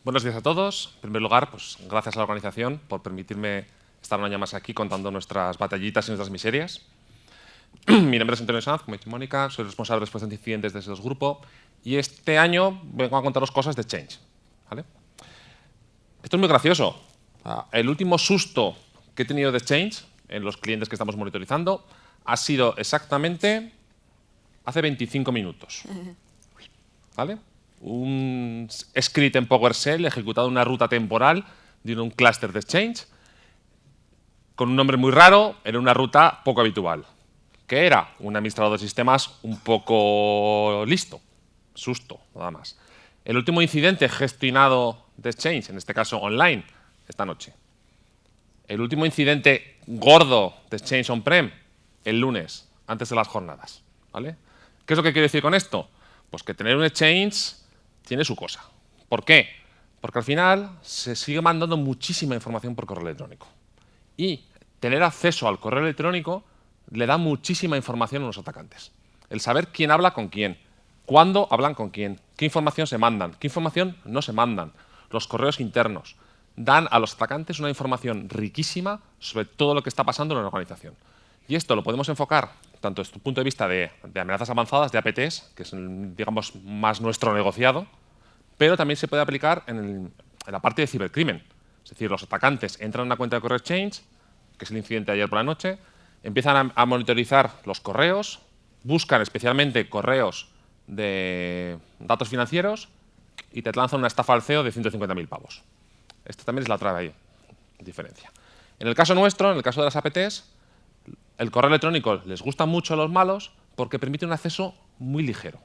Buenos días a todos. En primer lugar, pues gracias a la organización por permitirme estar un año más aquí contando nuestras batallitas y nuestras miserias. Mi nombre es Antonio Sanz, como ha dicho Mónica, soy responsable de respuesta ante incidentes de SEOS Grupo y este año vengo a contaros cosas de Change. ¿Vale? Esto es muy gracioso. El último susto que he tenido de Change en los clientes que estamos monitorizando ha sido exactamente hace 25 minutos. ¿Vale? Un script en PowerShell ejecutado en una ruta temporal de un clúster de Exchange con un nombre muy raro en una ruta poco habitual. ¿Qué era? Un administrador de sistemas un poco listo. Susto, nada más. El último incidente gestionado de Exchange, en este caso online, esta noche. El último incidente gordo de Exchange on-prem, el lunes, antes de las jornadas. ¿Vale? ¿Qué es lo que quiero decir con esto? Pues que tener un Exchange tiene su cosa. ¿Por qué? Porque al final se sigue mandando muchísima información por correo electrónico. Y tener acceso al correo electrónico le da muchísima información a los atacantes. El saber quién habla con quién, cuándo hablan con quién, qué información se mandan, qué información no se mandan, los correos internos. Dan a los atacantes una información riquísima sobre todo lo que está pasando en la organización. Y esto lo podemos enfocar tanto desde el punto de vista de amenazas avanzadas, de APTs, que es, digamos, más nuestro negociado, pero también se puede aplicar en la parte de cibercrimen. Es decir, los atacantes entran en una cuenta de correo Exchange, que es el incidente de ayer por la noche, empiezan a monitorizar los correos, buscan especialmente correos de datos financieros y te lanzan una estafa al CEO de 150.000 pavos. Esta también es la otra diferencia. En el caso nuestro, en el caso de las APTs, el correo electrónico les gusta mucho a los malos porque permite un acceso muy ligero.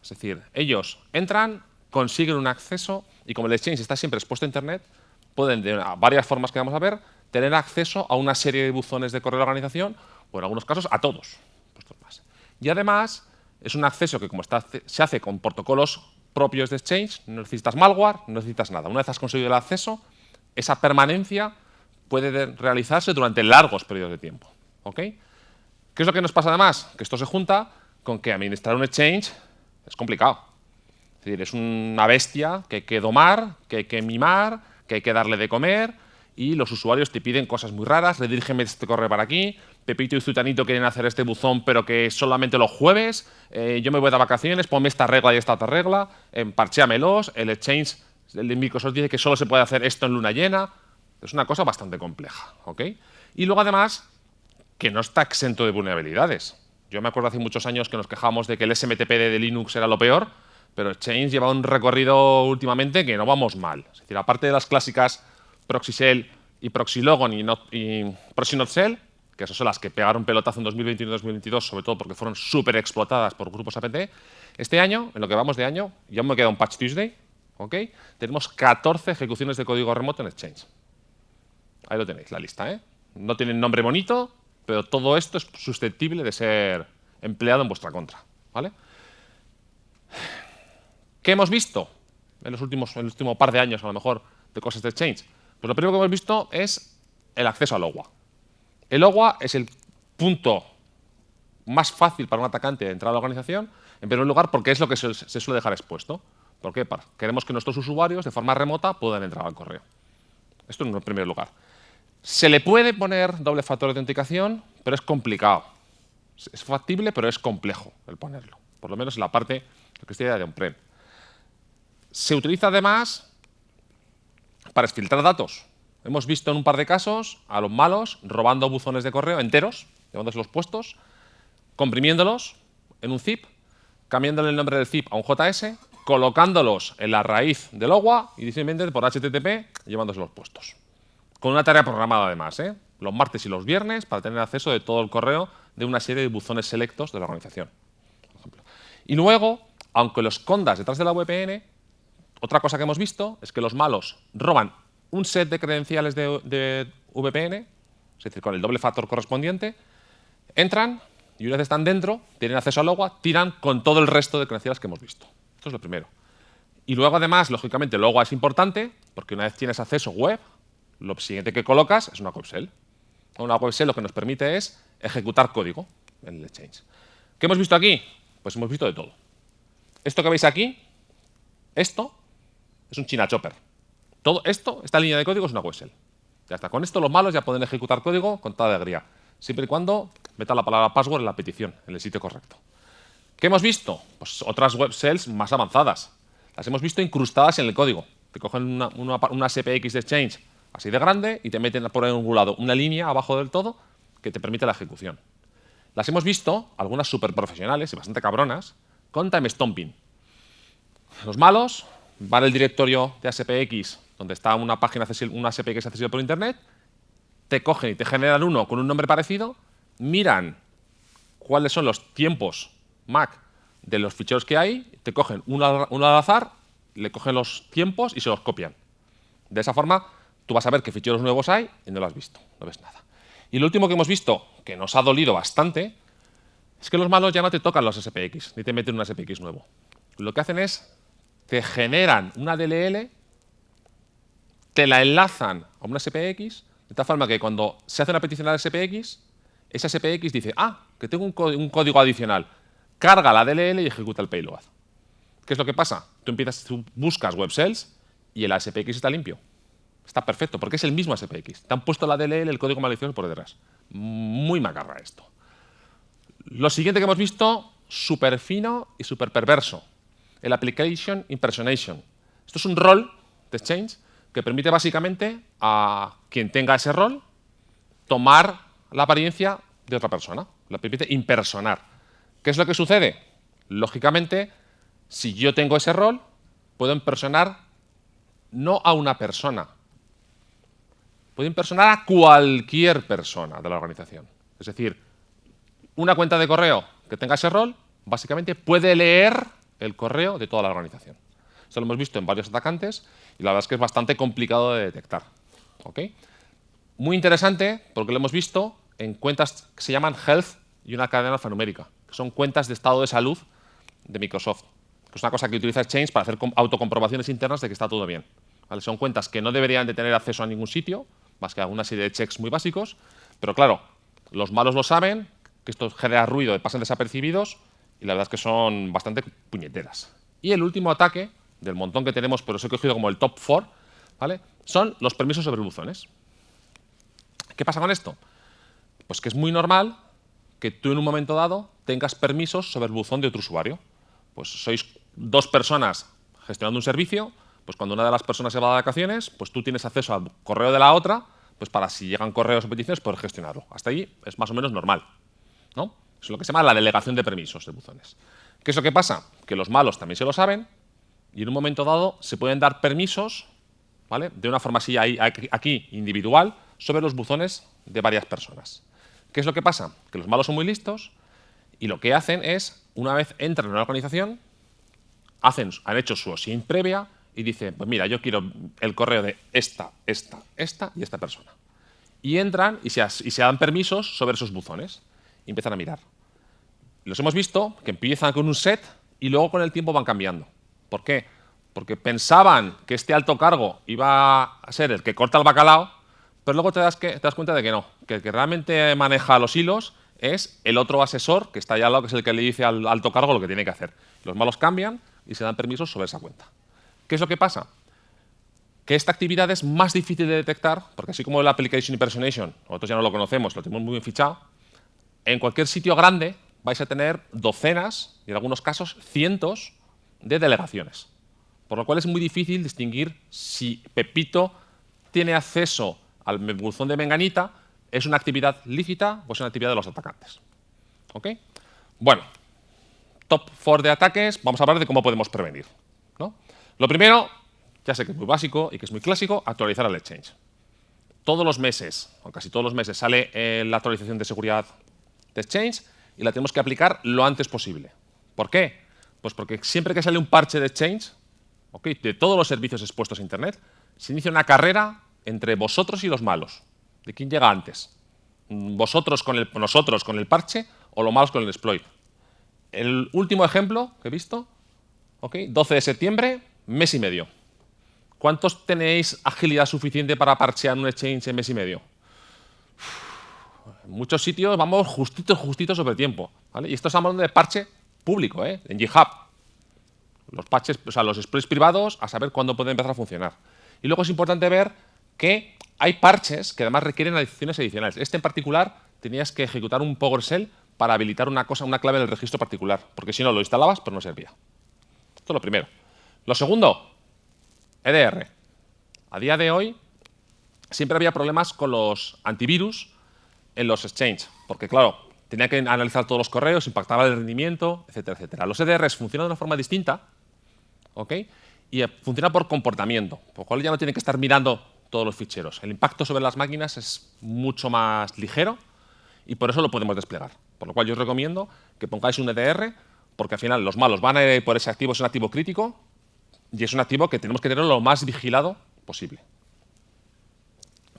Es decir, ellos entran, consiguen un acceso y como el Exchange está siempre expuesto a Internet, pueden, de varias formas que vamos a ver, tener acceso a una serie de buzones de correo de la organización o en algunos casos a todos. Y además es un acceso que como se hace con protocolos propios de Exchange, no necesitas malware, no necesitas nada. Una vez has conseguido el acceso, esa permanencia puede realizarse durante largos periodos de tiempo. ¿Ok? ¿Qué es lo que nos pasa además? Que esto se junta con que administrar un Exchange es complicado. Es decir, es una bestia que hay que domar, que hay que mimar, que hay que darle de comer y los usuarios te piden cosas muy raras, redirígeme este correo para aquí, Pepito y Zutanito quieren hacer este buzón pero que solamente los jueves, yo me voy de vacaciones, ponme esta regla y esta otra regla, parchéamelos, el Exchange, el de Microsoft dice que solo se puede hacer esto en luna llena. Es una cosa bastante compleja. ¿Ok? Y luego además que no está exento de vulnerabilidades. Yo me acuerdo hace muchos años que nos quejamos de que el SMTP de Linux era lo peor, pero Exchange lleva un recorrido últimamente que no vamos mal. Es decir, aparte de las clásicas ProxyShell y ProxyLogon y ProxyNotShell, que esas son las que pegaron pelotazo en 2021 y 2022, sobre todo porque fueron súper explotadas por grupos APT, este año, en lo que vamos de año, ya me queda un Patch Tuesday, ¿ok? Tenemos 14 ejecuciones de código remoto en Exchange. Ahí lo tenéis, la lista, ¿eh? No tienen nombre bonito, pero todo esto es susceptible de ser empleado en vuestra contra. ¿Vale? ¿Qué hemos visto en el último par de años, a lo mejor, de cosas de Exchange? Pues lo primero que hemos visto es el acceso al OWA. El OWA es el punto más fácil para un atacante de entrar a la organización, en primer lugar, porque es lo que se suele dejar expuesto. ¿Por qué? Queremos que nuestros usuarios, de forma remota, puedan entrar al correo. Esto en primer lugar. Se le puede poner doble factor de autenticación, pero es complicado. Es factible, pero es complejo el ponerlo. Por lo menos en la parte que estoy de on-prem. Se utiliza además para exfiltrar datos. Hemos visto en un par de casos a los malos robando buzones de correo enteros, llevándose los puestos, comprimiéndolos en un zip, cambiándole el nombre del zip a un JS, colocándolos en la raíz del OWA y simplemente por HTTP llevándose los puestos. Con una tarea programada además, los martes y los viernes para tener acceso de todo el correo de una serie de buzones selectos de la organización. Por ejemplo. Y luego, aunque lo escondas detrás de la VPN, otra cosa que hemos visto es que los malos roban un set de credenciales de VPN, es decir, con el doble factor correspondiente, entran y una vez están dentro, tienen acceso al OWA, tiran con todo el resto de credenciales que hemos visto. Esto es lo primero. Y luego, además, lógicamente, el OWA es importante porque una vez tienes acceso web, lo siguiente que colocas es una web shell. Una web shell lo que nos permite es ejecutar código en el Exchange. ¿Qué hemos visto aquí? Pues hemos visto de todo. Esto que veis aquí, esto Es un China Chopper. Todo esto, esta línea de código es una web shell. Ya está. Con esto los malos ya pueden ejecutar código con toda alegría, siempre y cuando metan la palabra password en la petición, en el sitio correcto. ¿Qué hemos visto? Pues otras web shells más avanzadas. Las hemos visto incrustadas en el código. Te cogen una SPX de Exchange así de grande y te meten por algún lado una línea abajo del todo que te permite la ejecución. Las hemos visto, algunas súper profesionales y bastante cabronas, con time stomping. Los malos van al directorio de SPX donde está una página accesible, una SPX accesible por internet, te cogen y te generan uno con un nombre parecido, miran cuáles son los tiempos MAC de los ficheros que hay, te cogen uno al azar, le cogen los tiempos y se los copian. De esa forma, tú vas a ver qué ficheros nuevos hay y no lo has visto, no ves nada. Y lo último que hemos visto, que nos ha dolido bastante, es que los malos ya no te tocan los SPX, ni te meten un SPX nuevo. Lo que hacen es, te generan una DLL, te la enlazan a una SPX, de tal forma que cuando se hace una petición a la SPX, esa SPX dice, que tengo un código adicional, carga la DLL y ejecuta el payload. ¿Qué es lo que pasa? Tú buscas web shells y el SPX está limpio. Está perfecto, porque es el mismo SPX. Te han puesto la DLL, el código malicioso por detrás. Muy macarra esto. Lo siguiente que hemos visto, súper fino y súper perverso. El Application Impersonation. Esto es un rol de Exchange que permite básicamente a quien tenga ese rol tomar la apariencia de otra persona. Le permite impersonar. ¿Qué es lo que sucede? Lógicamente, si yo tengo ese rol, puedo impersonar no a una persona, puedo impersonar a cualquier persona de la organización. Es decir, una cuenta de correo que tenga ese rol, básicamente puede leer el correo de toda la organización. Esto lo hemos visto en varios atacantes y la verdad es que es bastante complicado de detectar. ¿Ok? Muy interesante porque lo hemos visto en cuentas que se llaman Health y una cadena alfanumérica, que son cuentas de estado de salud de Microsoft, que es una cosa que utiliza Exchange para hacer autocomprobaciones internas de que está todo bien. ¿Vale? Son cuentas que no deberían de tener acceso a ningún sitio, más que a una serie de checks muy básicos, pero claro, los malos lo saben, que esto genera ruido, pasan desapercibidos y la verdad es que son bastante puñeteras. Y el último ataque, del montón que tenemos, pero os he cogido como el top 4, ¿vale? Son los permisos sobre buzones. ¿Qué pasa con esto? Pues que es muy normal que tú en un momento dado tengas permisos sobre el buzón de otro usuario. Pues sois dos personas gestionando un servicio, pues cuando una de las personas se va de vacaciones, pues tú tienes acceso al correo de la otra, pues para si llegan correos o peticiones poder gestionarlo. Hasta ahí es más o menos normal, ¿no? Es lo que se llama la delegación de permisos de buzones. ¿Qué es lo que pasa? Que los malos también se lo saben y en un momento dado se pueden dar permisos, ¿vale? De una forma así aquí individual sobre los buzones de varias personas. ¿Qué es lo que pasa? Que los malos son muy listos y lo que hacen es, una vez entran en una organización, han hecho su OSINT previa y dicen, pues mira, yo quiero el correo de esta y esta persona. Y entran y se dan permisos sobre esos buzones y empiezan a mirar. Los hemos visto que empiezan con un set y luego con el tiempo van cambiando. ¿Por qué? Porque pensaban que este alto cargo iba a ser el que corta el bacalao, pero luego te das cuenta de que no, que el que realmente maneja los hilos es el otro asesor que está allá al lado, que es el que le dice al alto cargo lo que tiene que hacer. Los malos cambian y se dan permisos sobre esa cuenta. ¿Qué es lo que pasa? Que esta actividad es más difícil de detectar, porque así como el Application Impersonation, nosotros ya no lo conocemos, lo tenemos muy bien fichado, en cualquier sitio grande vais a tener docenas, y en algunos casos cientos, de delegaciones. Por lo cual es muy difícil distinguir si Pepito tiene acceso al buzón de Menganita, es una actividad lícita o es una actividad de los atacantes. ¿Ok? Bueno, top 4 de ataques, vamos a hablar de cómo podemos prevenir, ¿no? Lo primero, ya sé que es muy básico y que es muy clásico, actualizar el Exchange. Todos los meses, o casi todos los meses, sale la actualización de seguridad de Exchange y la tenemos que aplicar lo antes posible. ¿Por qué? Pues porque siempre que sale un parche de Exchange, ¿okay?, de todos los servicios expuestos a Internet, se inicia una carrera entre vosotros y los malos. ¿De quién llega antes? ¿Nosotros con el parche o los malos con el exploit? El último ejemplo que he visto, 12 de septiembre, mes y medio. ¿Cuántos tenéis agilidad suficiente para parchear un Exchange en mes y medio? En muchos sitios vamos justito sobre tiempo, ¿vale? Y esto estamos hablando de parche público, en GitHub. los patches, o sea, los exploits privados, a saber cuándo pueden empezar a funcionar. Y luego es importante ver que hay parches que además requieren adiciones adicionales. Este en particular tenías que ejecutar un PowerShell para habilitar una clave en el registro particular, porque si no lo instalabas, pero no servía. Esto es lo primero. Lo segundo, EDR. A día de hoy siempre había problemas con los antivirus en los exchanges, porque claro, tenía que analizar todos los correos, impactaba el rendimiento, etcétera, etcétera. Los EDRs funcionan de una forma distinta, ¿ok? Y funciona por comportamiento, por lo cual ya no tienen que estar mirando todos los ficheros. El impacto sobre las máquinas es mucho más ligero y por eso lo podemos desplegar. Por lo cual yo os recomiendo que pongáis un EDR, porque al final los malos van a ir por ese activo, es un activo crítico y es un activo que tenemos que tenerlo lo más vigilado posible.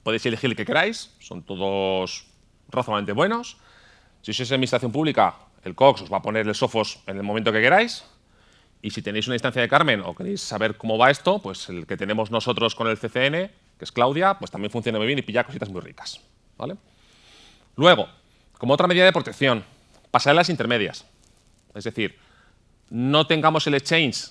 Podéis elegir el que queráis, son todos razonablemente buenos. Si sois administración pública, el COX os va a poner el Sophos en el momento que queráis. Y si tenéis una instancia de Carmen o queréis saber cómo va esto, pues el que tenemos nosotros con el CCN, que es Claudia, pues también funciona muy bien y pilla cositas muy ricas, ¿vale? Luego, como otra medida de protección, pasarelas intermedias. Es decir, no tengamos el exchange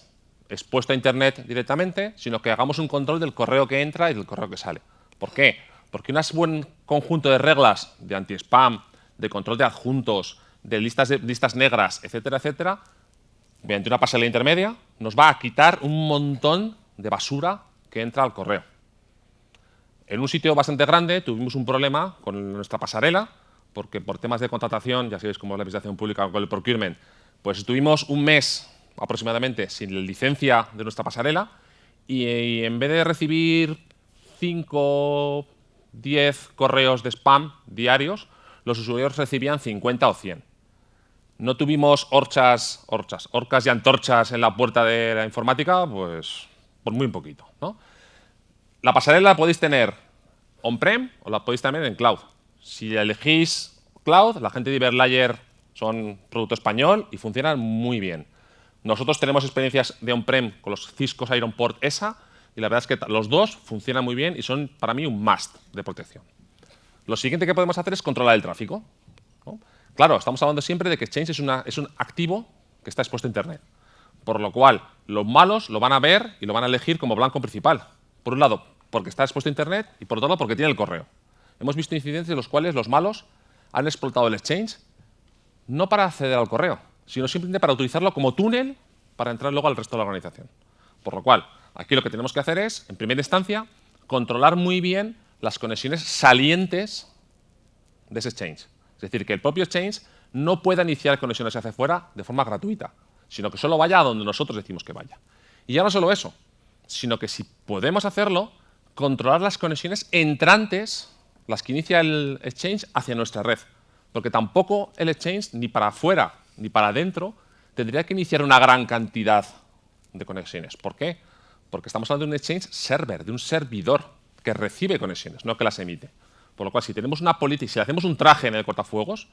expuesto a Internet directamente, sino que hagamos un control del correo que entra y del correo que sale. ¿Por qué? Porque un buen conjunto de reglas de anti-spam, de control de adjuntos, de listas negras, etcétera, etcétera, mediante una pasarela intermedia, nos va a quitar un montón de basura que entra al correo. En un sitio bastante grande tuvimos un problema con nuestra pasarela, porque por temas de contratación, ya sabéis cómo es la administración pública con el procurement, pues estuvimos un mes aproximadamente sin la licencia de nuestra pasarela y en vez de recibir 5, 10 correos de spam diarios, los usuarios recibían 50 o 100. No tuvimos orcas y antorchas en la puerta de la informática, pues por muy poquito, ¿no? La pasarela la podéis tener on-prem o la podéis tener en cloud. Si elegís cloud, la gente de Iberlayer son producto español y funcionan muy bien. Nosotros tenemos experiencias de on-prem con los Cisco Ironport ESA y la verdad es que los dos funcionan muy bien y son para mí un must de protección. Lo siguiente que podemos hacer es controlar el tráfico, ¿no? Claro, estamos hablando siempre de que Exchange es un activo que está expuesto a Internet. Por lo cual, los malos lo van a ver y lo van a elegir como blanco principal. Por un lado, porque está expuesto a Internet y por otro lado, porque tiene el correo. Hemos visto incidentes en los cuales los malos han explotado el Exchange no para acceder al correo, sino simplemente para utilizarlo como túnel para entrar luego al resto de la organización. Por lo cual, aquí lo que tenemos que hacer es, en primera instancia, controlar muy bien las conexiones salientes de ese Exchange. Es decir, que el propio Exchange no pueda iniciar conexiones hacia afuera de forma gratuita, sino que solo vaya a donde nosotros decimos que vaya. Y ya no solo eso, sino que si podemos hacerlo, controlar las conexiones entrantes, las que inicia el Exchange, hacia nuestra red. Porque tampoco el Exchange, ni para afuera ni para adentro, tendría que iniciar una gran cantidad de conexiones. ¿Por qué? Porque estamos hablando de un Exchange server, de un servidor que recibe conexiones, no que las emite. Por lo cual, si tenemos una política, si le hacemos un traje en el cortafuegos,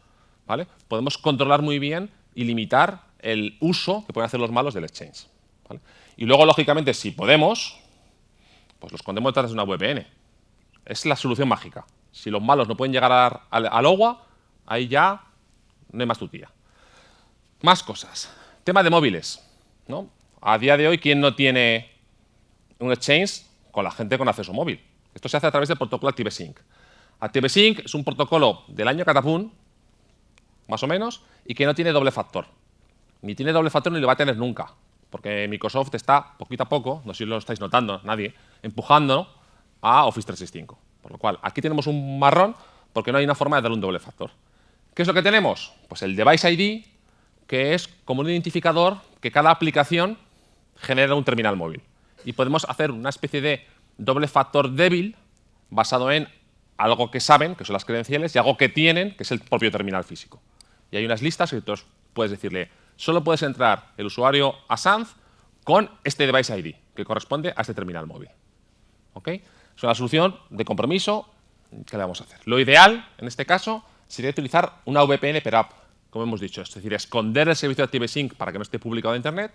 ¿vale?, podemos controlar muy bien y limitar el uso que pueden hacer los malos del Exchange, ¿vale? Y luego, lógicamente, si podemos, pues lo escondemos detrás de una VPN. Es la solución mágica. Si los malos no pueden llegar al agua, ahí ya no hay más tutía. Más cosas. Tema de móviles, ¿no? A día de hoy, ¿quién no tiene un Exchange con la gente con acceso móvil? Esto se hace a través del protocolo ActiveSync. ActiveSync es un protocolo del año Catapún, más o menos, y que no tiene doble factor. Ni tiene doble factor ni lo va a tener nunca, porque Microsoft está, poquito a poco, no sé si lo estáis notando, nadie, empujando a Office 365. Por lo cual, aquí tenemos un marrón porque no hay una forma de darle un doble factor. ¿Qué es lo que tenemos? Pues el Device ID, que es como un identificador que cada aplicación genera un terminal móvil. Y podemos hacer una especie de doble factor débil basado en algo que saben, que son las credenciales, y algo que tienen, que es el propio terminal físico. Y hay unas listas que tú puedes decirle, solo puedes entrar el usuario a Sanz con este Device ID, que corresponde a este terminal móvil. ¿Ok? Es una solución de compromiso que le vamos a hacer. Lo ideal, en este caso, sería utilizar una VPN per app, como hemos dicho. Es decir, esconder el servicio de ActiveSync para que no esté publicado a Internet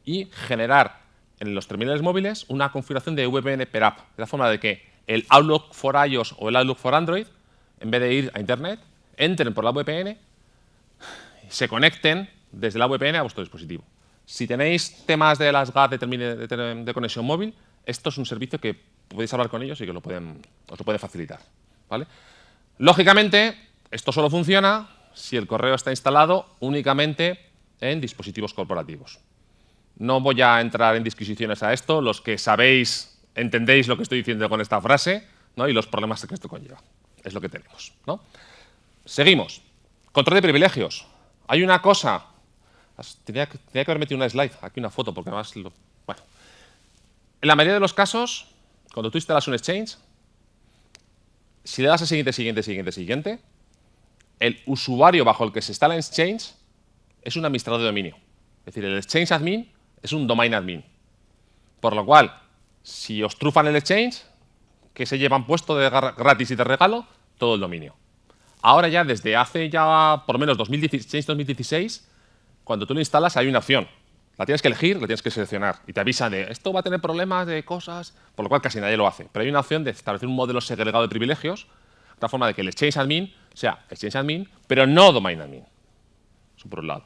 y generar en los terminales móviles una configuración de VPN per app, de la forma de que el Outlook for iOS o el Outlook for Android, en vez de ir a Internet, entren por la VPN y se conecten desde la VPN a vuestro dispositivo. Si tenéis temas de las GAT de conexión móvil, esto es un servicio que podéis hablar con ellos y que os lo pueden facilitar, ¿vale? Lógicamente, esto solo funciona si el correo está instalado únicamente en dispositivos corporativos. No voy a entrar en disquisiciones a esto. Los que sabéis, entendéis lo que estoy diciendo con esta frase, ¿no? Y los problemas que esto conlleva. Es lo que tenemos, ¿no? Seguimos. Control de privilegios. Hay una cosa. Tenía que haber metido una slide, aquí una foto, porque además. Bueno. En la mayoría de los casos, cuando tú instalas un exchange, si le das a siguiente, el usuario bajo el que se instala el exchange es un administrador de dominio. Es decir, el exchange admin es un domain admin. Por lo cual, si os trufan el exchange, ¿qué se llevan puesto de gratis y de regalo? Todo el dominio. Ahora ya, desde hace ya por lo menos 2016, cuando tú lo instalas hay una opción. La tienes que elegir, la tienes que seleccionar y te avisa de esto va a tener problemas de cosas, por lo cual casi nadie lo hace. Pero hay una opción de establecer un modelo segregado de privilegios, de tal forma de que el exchange admin sea exchange admin, pero no domain admin. Eso por un lado.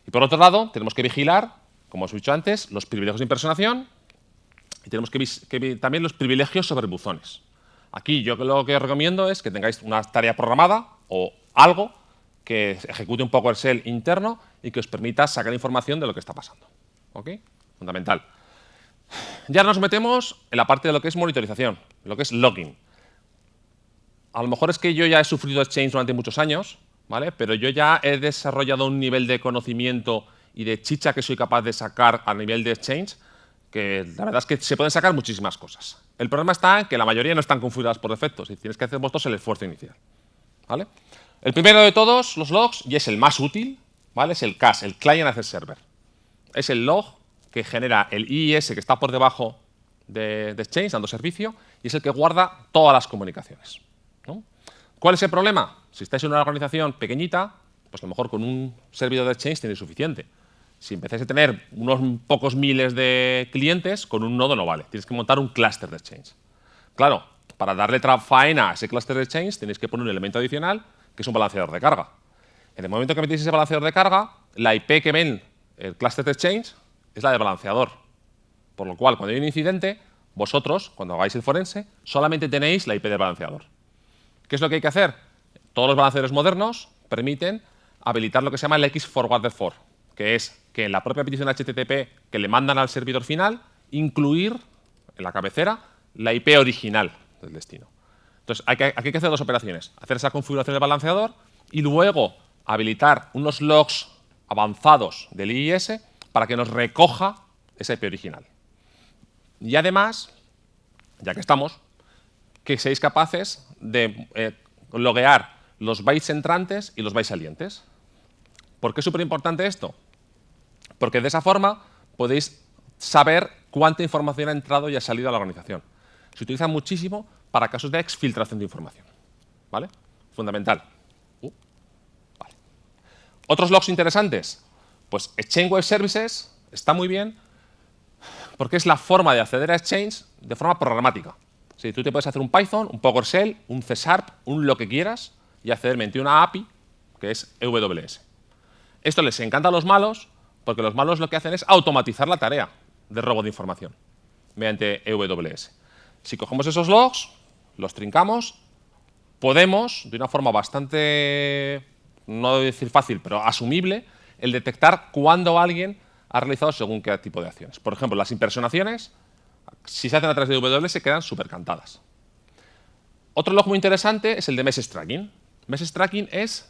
Y por otro lado, tenemos que vigilar, como os he dicho antes, los privilegios de impersonación y tenemos que también los privilegios sobre buzones. Aquí yo lo que os recomiendo es que tengáis una tarea programada o algo que ejecute un poco el shell interno y que os permita sacar información de lo que está pasando. ¿Ok? Fundamental. Ya nos metemos en la parte de lo que es monitorización, lo que es logging. A lo mejor es que yo ya he sufrido exchange durante muchos años, ¿vale? Pero yo ya he desarrollado un nivel de conocimiento y de chicha que soy capaz de sacar a nivel de exchange, que la verdad es que se pueden sacar muchísimas cosas. El problema está en que la mayoría no están configuradas por defecto, y tienes que hacer vosotros el esfuerzo inicial, ¿vale? El primero de todos, los logs, y es el más útil, ¿vale? Es el CAS, el Client Access Server. Es el log que genera el IIS que está por debajo de Exchange, dando servicio, y es el que guarda todas las comunicaciones, ¿no? ¿Cuál es el problema? Si estáis en una organización pequeñita, pues a lo mejor con un servidor de Exchange tenéis suficiente. Si empezáis a tener unos pocos miles de clientes, con un nodo no vale. Tienes que montar un clúster de Exchange. Claro, para darle faena a ese clúster de Exchange tenéis que poner un elemento adicional, que es un balanceador de carga. En el momento que metéis ese balanceador de carga, la IP que ven el clúster de Exchange es la del balanceador. Por lo cual, cuando hay un incidente, vosotros, cuando hagáis el forense, solamente tenéis la IP del balanceador. ¿Qué es lo que hay que hacer? Todos los balanceadores modernos permiten habilitar lo que se llama el X-Forwarded For, que es que en la propia petición HTTP que le mandan al servidor final, incluir en la cabecera la IP original del destino. Entonces, aquí hay que hacer dos operaciones. Hacer esa configuración del balanceador y luego habilitar unos logs avanzados del IIS para que nos recoja esa IP original. Y además, ya que estamos, que seáis capaces de loguear los bytes entrantes y los bytes salientes. ¿Por qué es súper importante esto? Porque de esa forma podéis saber cuánta información ha entrado y ha salido a la organización. Se utiliza muchísimo para casos de exfiltración de información, ¿vale? Fundamental. Vale. Otros logs interesantes. Pues Exchange Web Services está muy bien porque es la forma de acceder a Exchange de forma programática. Si tú te puedes hacer un Python, un PowerShell, un C#, un lo que quieras y acceder mediante una API que es EWS. Esto les encanta a los malos porque los malos lo que hacen es automatizar la tarea de robo de información mediante EWS. Si cogemos esos logs, los trincamos, podemos, de una forma bastante, no voy a decir fácil, pero asumible, el detectar cuándo alguien ha realizado según qué tipo de acciones. Por ejemplo, las impersonaciones, si se hacen a través de EWS, quedan súper cantadas. Otro log muy interesante es el de Message Tracking. Message Tracking es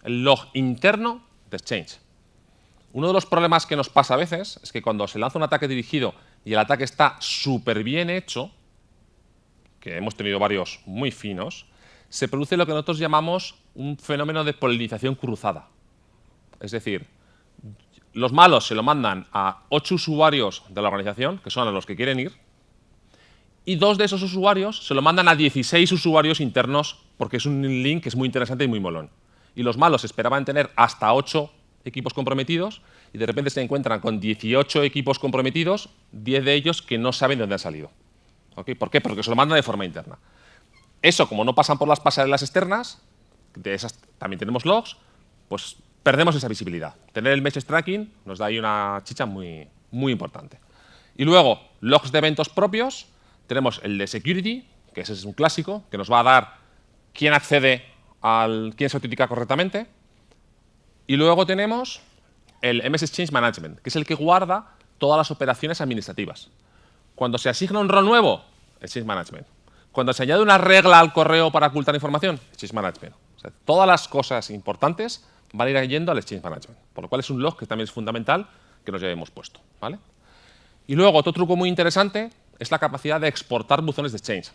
el log interno de Exchange. Uno de los problemas que nos pasa a veces es que cuando se lanza un ataque dirigido y el ataque está súper bien hecho, que hemos tenido varios muy finos, se produce lo que nosotros llamamos un fenómeno de polinización cruzada. Es decir, los malos se lo mandan a 8 usuarios de la organización, que son a los que quieren ir, y 2 de esos usuarios se lo mandan a 16 usuarios internos porque es un link que es muy interesante y muy molón. Y los malos esperaban tener hasta 8 equipos comprometidos y de repente se encuentran con 18 equipos comprometidos, 10 de ellos que no saben de dónde han salido. ¿Okay? ¿Por qué? Porque se lo mandan de forma interna. Eso, como no pasan por las pasarelas externas, de esas también tenemos logs, pues perdemos esa visibilidad. Tener el message tracking nos da ahí una chicha muy, muy importante. Y luego, logs de eventos propios. Tenemos el de security, que ese es un clásico, que nos va a dar quién accede quién se autentica correctamente. Y luego tenemos el MS Exchange Management, que es el que guarda todas las operaciones administrativas. Cuando se asigna un rol nuevo, Exchange Management. Cuando se añade una regla al correo para ocultar información, Exchange Management. O sea, todas las cosas importantes van a ir yendo al Exchange Management. Por lo cual es un log que también es fundamental que nos llevemos puesto, ¿vale? Y luego otro truco muy interesante es la capacidad de exportar buzones de Exchange.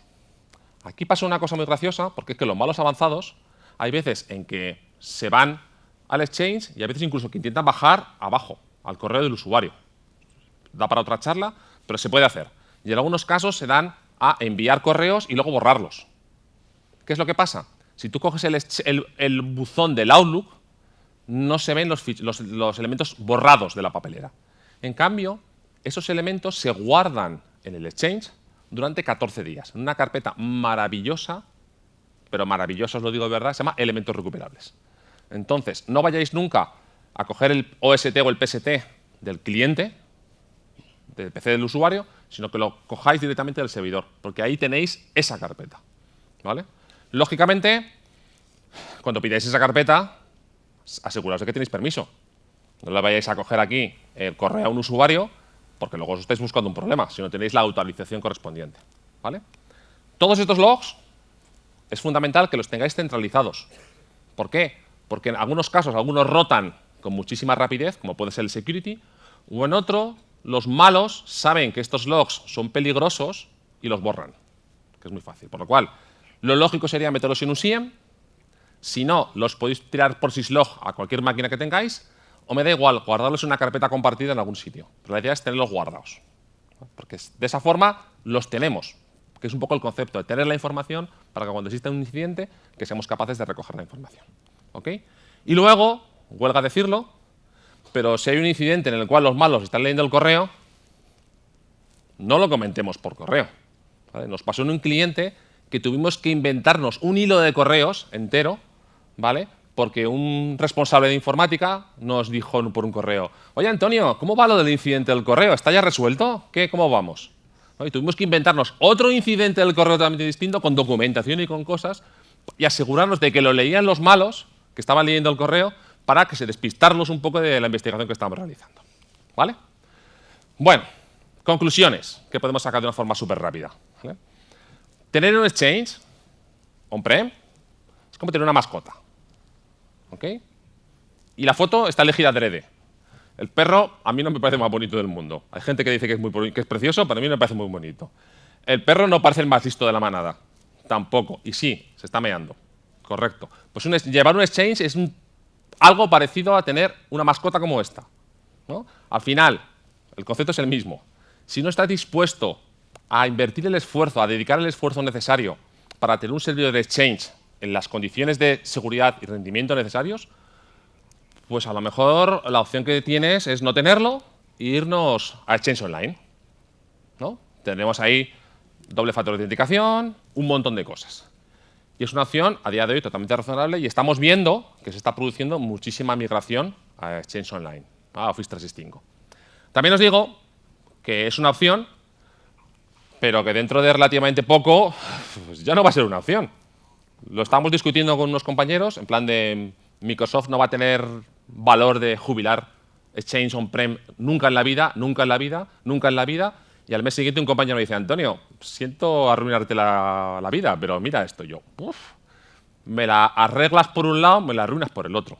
Aquí pasa una cosa muy graciosa, porque es que los malos avanzados hay veces en que se van al Exchange y a veces incluso que intentan bajar abajo, al correo del usuario. Da para otra charla, pero se puede hacer. Y en algunos casos se dan a enviar correos y luego borrarlos. ¿Qué es lo que pasa? Si tú coges el buzón del Outlook, no se ven los elementos borrados de la papelera. En cambio, esos elementos se guardan en el Exchange durante 14 días, en una carpeta maravillosa, pero maravillosa os lo digo de verdad, se llama elementos recuperables. Entonces, no vayáis nunca a coger el OST o el PST del cliente, del PC del usuario, sino que lo cojáis directamente del servidor, porque ahí tenéis esa carpeta, ¿vale? Lógicamente, cuando pidáis esa carpeta, aseguraos de que tenéis permiso. No le vayáis a coger aquí el correo a un usuario, porque luego os estáis buscando un problema, si no tenéis la autorización correspondiente, ¿vale? Todos estos logs es fundamental que los tengáis centralizados. ¿Por qué? Porque en algunos casos, algunos rotan con muchísima rapidez, como puede ser el security, o en otro, los malos saben que estos logs son peligrosos y los borran, que es muy fácil. Por lo cual, lo lógico sería meterlos en un SIEM. Si no, los podéis tirar por syslog a cualquier máquina que tengáis, o me da igual, guardarlos en una carpeta compartida en algún sitio. Pero la idea es tenerlos guardados, porque de esa forma los tenemos, que es un poco el concepto de tener la información para que cuando exista un incidente, que seamos capaces de recoger la información. ¿Ok? Y luego, huelga decirlo, pero si hay un incidente en el cual los malos están leyendo el correo, no lo comentemos por correo, ¿vale? Nos pasó en un cliente que tuvimos que inventarnos un hilo de correos entero, ¿vale? Porque un responsable de informática nos dijo por un correo: oye, Antonio, ¿cómo va lo del incidente del correo? ¿Está ya resuelto? ¿Cómo vamos? ¿No? Y tuvimos que inventarnos otro incidente del correo totalmente distinto, con documentación y con cosas, y asegurarnos de que lo leían los malos, que estaban leyendo el correo, para que se despistarnos un poco de la investigación que estamos realizando, ¿vale? Bueno, conclusiones que podemos sacar de una forma súper rápida, ¿vale? Tener un Exchange on-prem es como tener una mascota, ¿ok? Y la foto está elegida adrede. El perro a mí no me parece más bonito del mundo. Hay gente que dice que es precioso, pero a mí no me parece muy bonito. El perro no parece el más listo de la manada, tampoco. Y sí, se está meando, correcto. Pues llevar un Exchange es algo parecido a tener una mascota como esta, ¿no? Al final, el concepto es el mismo. Si no estás dispuesto a invertir el esfuerzo, a dedicar el esfuerzo necesario para tener un servidor de Exchange en las condiciones de seguridad y rendimiento necesarios, pues a lo mejor la opción que tienes es no tenerlo e irnos a Exchange Online, ¿no? Tenemos ahí doble factor de autenticación, un montón de cosas. Y es una opción a día de hoy totalmente razonable y estamos viendo que se está produciendo muchísima migración a Exchange Online, a Office 365. También os digo que es una opción, pero que dentro de relativamente poco pues ya no va a ser una opción. Lo estamos discutiendo con unos compañeros, en plan de Microsoft no va a tener valor de jubilar Exchange on-prem nunca en la vida, nunca en la vida, nunca en la vida. Y al mes siguiente un compañero me dice: Antonio, siento arruinarte la vida, pero mira esto. Yo, me la arreglas por un lado, me la arruinas por el otro,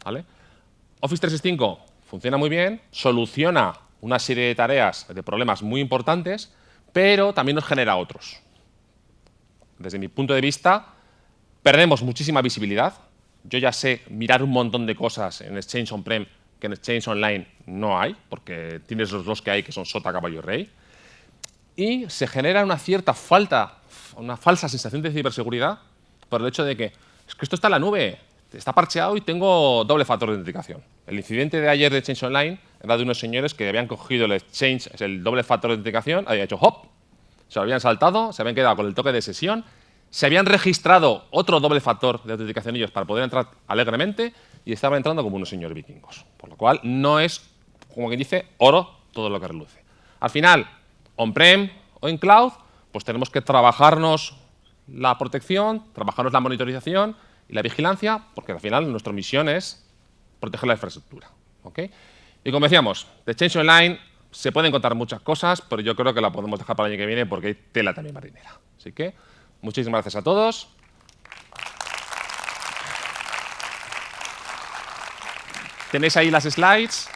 ¿vale? Office 365 funciona muy bien, soluciona una serie de tareas, de problemas muy importantes, pero también nos genera otros. Desde mi punto de vista, perdemos muchísima visibilidad. Yo ya sé mirar un montón de cosas en Exchange on-prem que en Exchange Online no hay, porque tienes los dos que hay, que son sota, caballo y rey. Y se genera una cierta una falsa sensación de ciberseguridad por el hecho de que es que esto está en la nube, está parcheado y tengo doble factor de autenticación. El incidente de ayer de Exchange Online era de unos señores que habían cogido el Exchange, el doble factor de autenticación, habían hecho hop, se lo habían saltado, se habían quedado con el toque de sesión se habían registrado otro doble factor de autenticación ellos para poder entrar alegremente y estaban entrando como unos señores vikingos. Por lo cual, no es, como quien dice, oro todo lo que reluce. Al final, on-prem o en cloud, pues tenemos que trabajarnos la protección, trabajarnos la monitorización y la vigilancia, porque al final nuestra misión es proteger la infraestructura. ¿Okay? Y como decíamos, de Change Online se pueden contar muchas cosas, pero yo creo que la podemos dejar para el año que viene porque hay tela también marinera. Así que muchísimas gracias a todos. Tenéis ahí las slides,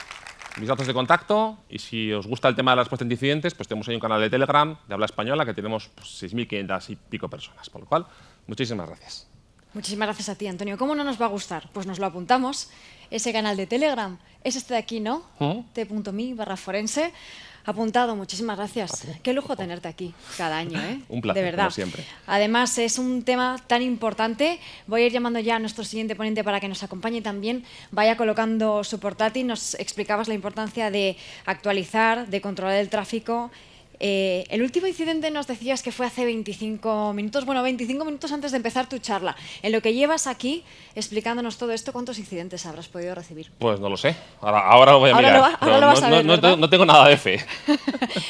mis datos de contacto, y si os gusta el tema de la respuesta a incidentes, pues tenemos ahí un canal de Telegram de habla española que tenemos pues, 6.500 y pico personas. Por lo cual, muchísimas gracias. Muchísimas gracias a ti, Antonio. ¿Cómo no nos va a gustar? Pues nos lo apuntamos. Ese canal de Telegram es este de aquí, ¿no? t.me/forense. Apuntado, muchísimas gracias. Qué lujo tenerte aquí cada año, ¿eh? Un placer, de verdad. como siempre. Además, es un tema tan importante. Voy a ir llamando ya a nuestro siguiente ponente para que nos acompañe también. Vaya colocando su portátil. Nos explicabas la importancia de actualizar, de controlar el tráfico. El último incidente nos decías que fue hace 25 minutos, bueno, 25 minutos antes de empezar tu charla. En lo que llevas aquí explicándonos todo esto, ¿cuántos incidentes habrás podido recibir? Pues no lo sé. Ahora lo voy a mirar. Ahora lo vas a ver, ¿verdad? No tengo nada de fe.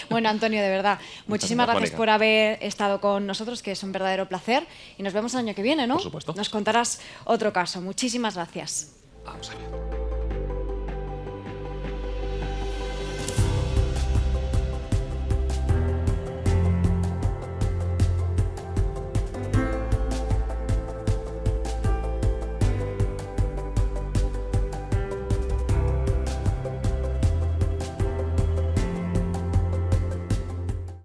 Bueno, Antonio, de verdad, muchísimas gracias por haber estado con nosotros, que es un verdadero placer. Y nos vemos el año que viene, ¿no? Por supuesto. Nos contarás otro caso. Muchísimas gracias. Vamos a ver.